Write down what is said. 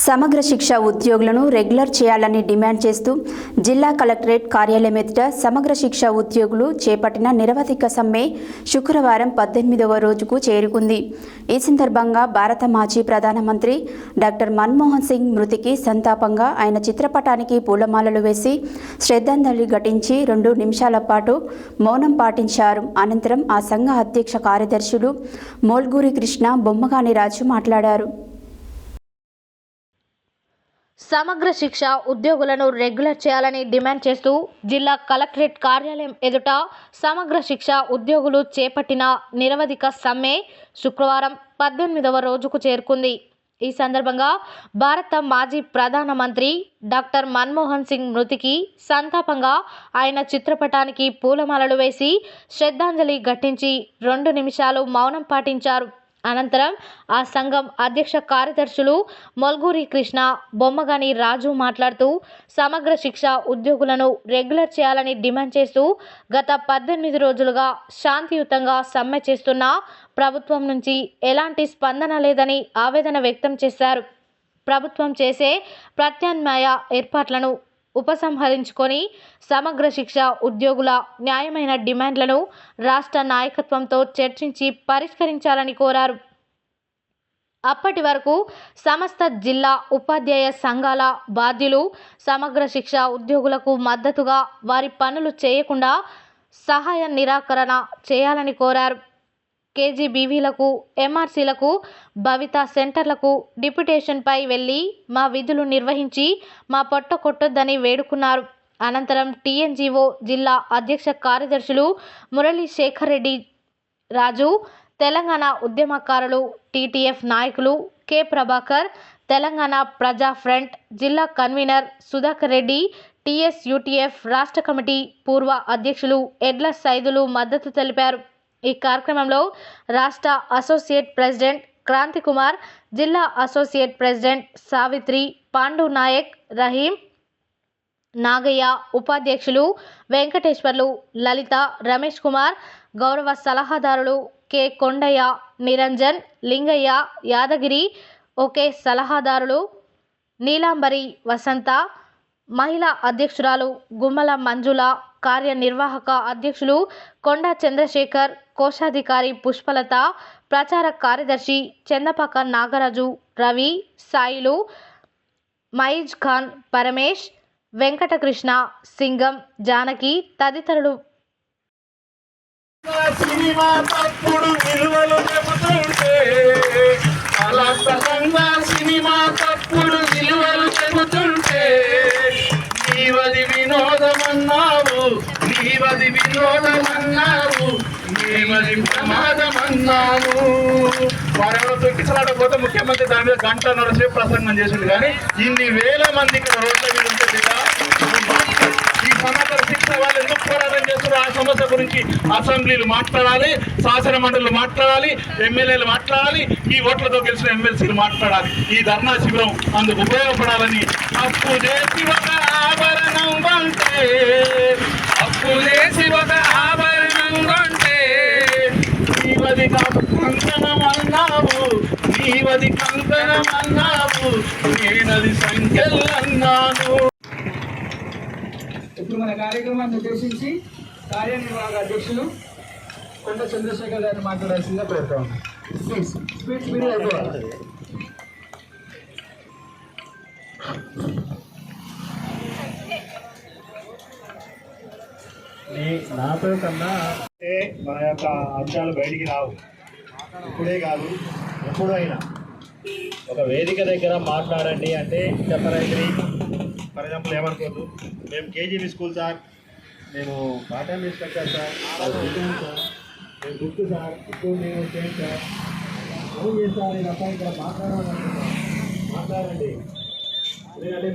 సమగ్ర శిక్ష ఉద్యోగులను రెగ్యులర్ చేయాలని డిమాండ్ చేస్తూ జిల్లా కలెక్టరేట్ కార్యాలయం ఎదుట సమగ్ర శిక్ష ఉద్యోగులు చేపట్టిన నిరవధిక సమ్మె శుక్రవారం 18వ రోజుకు చేరుకుంది. ఈ సందర్భంగా భారత మాజీ ప్రధానమంత్రి డాక్టర్ మన్మోహన్ సింగ్ మృతికి సంతాపంగా ఆయన చిత్రపటానికి పూలమాలలు వేసి శ్రద్ధాంజలి ఘటించి 2 నిమిషాల పాటు మౌనం పాటించారు. అనంతరం ఆ సంఘ అధ్యక్ష కార్యదర్శులు మోల్గూరి కృష్ణ, బొమ్మగాని రాజు మాట్లాడారు. సమగ్ర శిక్ష ఉద్యోగులను రెగ్యులర్ చేయాలని డిమాండ్ చేస్తూ జిల్లా కలెక్టరేట్ కార్యాలయం ఎదుట సమగ్ర శిక్ష ఉద్యోగులు చేపట్టిన నిరవధిక సమ్మె శుక్రవారం 18వ రోజుకు చేరుకుంది. ఈ సందర్భంగా భారత మాజీ ప్రధానమంత్రి డాక్టర్ మన్మోహన్ సింగ్ మృతికి సంతాపంగా ఆయన చిత్రపటానికి పూలమాలలు వేసి శ్రద్ధాంజలి ఘటించి 2 నిమిషాలు మౌనం పాటించారు. అనంతరం ఆ సంఘం అధ్యక్ష కార్యదర్శులు మొల్గూరి కృష్ణ, బొమ్మగాని రాజు మాట్లాడుతూ సమగ్ర శిక్ష ఉద్యోగులను రెగ్యులర్ చేయాలని డిమాండ్ చేస్తూ గత 18 రోజులుగా శాంతియుతంగా సమ్మె చేస్తున్న ప్రభుత్వం నుంచి ఎలాంటి స్పందన లేదని ఆవేదన వ్యక్తం చేశారు. ప్రభుత్వం చేసే ప్రత్యామ్నాయ ఏర్పాట్లను ఉపసంహరించుకొని సమగ్ర శిక్ష ఉద్యోగుల న్యాయమైన డిమాండ్లను రాష్ట్ర నాయకత్వంతో చర్చించి పరిష్కరించాలని కోరారు. అప్పటి వరకు సమస్త జిల్లా ఉపాధ్యాయ సంఘాల బాధ్యులు సమగ్ర శిక్ష ఉద్యోగులకు మద్దతుగా వారి పనులు చేయకుండా సహాయ నిరాకరణ చేయాలని కోరారు. కేజీబీవీలకు, ఎంఆర్సీలకు, భవిత సెంటర్లకు డిప్యుటేషన్పై వెళ్లి మా విధులు నిర్వహించి మా పొట్ట కొట్టొద్దని వేడుకున్నారు. అనంతరం టీఎన్జీఓ జిల్లా అధ్యక్ష కార్యదర్శులు మురళీ శేఖర్ రెడ్డి రాజు, తెలంగాణ ఉద్యమకారులు, టీటీఎఫ్ నాయకులు కె ప్రభాకర్, తెలంగాణ ప్రజా ఫ్రంట్ జిల్లా కన్వీనర్ సుధాకర్ రెడ్డి, టీఎస్యూటీఎఫ్ రాష్ట్ర కమిటీ పూర్వ అధ్యక్షులు ఎడ్ల సైదులు మద్దతు తెలిపారు. ఈ కార్యక్రమంలో రాష్ట్ర అసోసియేట్ ప్రెసిడెంట్ క్రాంతి కుమార్, జిల్లా అసోసియేట్ ప్రెసిడెంట్ సావిత్రి, పాండు నాయక్, రహీం, నాగయ్య, ఉపాధ్యక్షులు వెంకటేశ్వర్లు, లలిత, రమేష్ కుమార్, గౌరవ సలహాదారులు కె కొండయ్య, నిరంజన్, లింగయ్య, యాదగిరి, ఒకే సలహాదారులు నీలాంబరి, వసంత, మహిళా అధ్యక్షురాలు గుమ్మల మంజుల, కార్యనిర్వాహక అధ్యక్షులు కొండా చంద్రశేఖర్, కోశాధికారి పుష్పలత, ప్రచార కార్యదర్శి చందపాక నాగరాజు, రవి, సాయిలు, మయిజ్ ఖాన్, పరమేష్, వెంకటకృష్ణ, సింగం, జానకి తదితరులు నీవది వినోదమన్నావు, నీవది ప్రమాదమన్నావు. వారెవరో తొక్కిసలాడకపోతే ముఖ్యమంత్రి దాని మీద గంటన్నర సేపు ప్రసంగం చేసింది. కానీ ఇన్ని వేల మంది ఇక్కడ రోడ్ల మీద ఉంటుంది. ఈ సమగ్ర శిక్ష వాళ్ళు ఎందుకు పోరాటం చేస్తున్నారు? ఆ సమస్య గురించి అసెంబ్లీలు మాట్లాడాలి, శాసన మండలిలు మాట్లాడాలి, ఎమ్మెల్యేలు మాట్లాడాలి, ఈ ఓట్లతో గెలిచిన ఎమ్మెల్సీలు మాట్లాడాలి. ఈ ధర్నా శిబిరం అందుకు ఉపయోగపడాలని అప్పు చేసి ఒక ఆభరణం అంటే, అప్పు చేసి ఒక ఆభరణం అంటే, నీవది కంకణం అన్నావు, నీవది కంకణం అన్నావు, నేనది సంఖ్యలు అన్నాను. ఇప్పుడు మన కార్యక్రమాన్ని ఉద్దేశించి కార్యనిర్వాహక అధ్యక్షులు కొండ చంద్రశేఖర్ గారిని మాట్లాడాల్సిందిగా కోరుతా ఉన్నాం. స్పీడ్ అయిపోవాలి. నాతో కన్నా మన యొక్క అంశాలు బయటికి రావు. ఇప్పుడే కాదు, ఎప్పుడైనా ఒక వేదిక దగ్గర మాట్లాడండి అంటే చెప్పరైతే ఫర్ ఎగ్జాంపుల్ ఏమనుకోద్దు, మేము కేజీబీ స్కూల్ సార్, మేము కాటన్ ఇన్స్పెక్టర్ సార్, సార్, మేము గుర్తు సార్, ఇప్పుడు మేము చేయండి సార్, ఫోన్ చేస్తాను తప్ప ఇక్కడ మాట్లాడాలంటున్నాం, మాట్లాడండి. ఎందుకంటే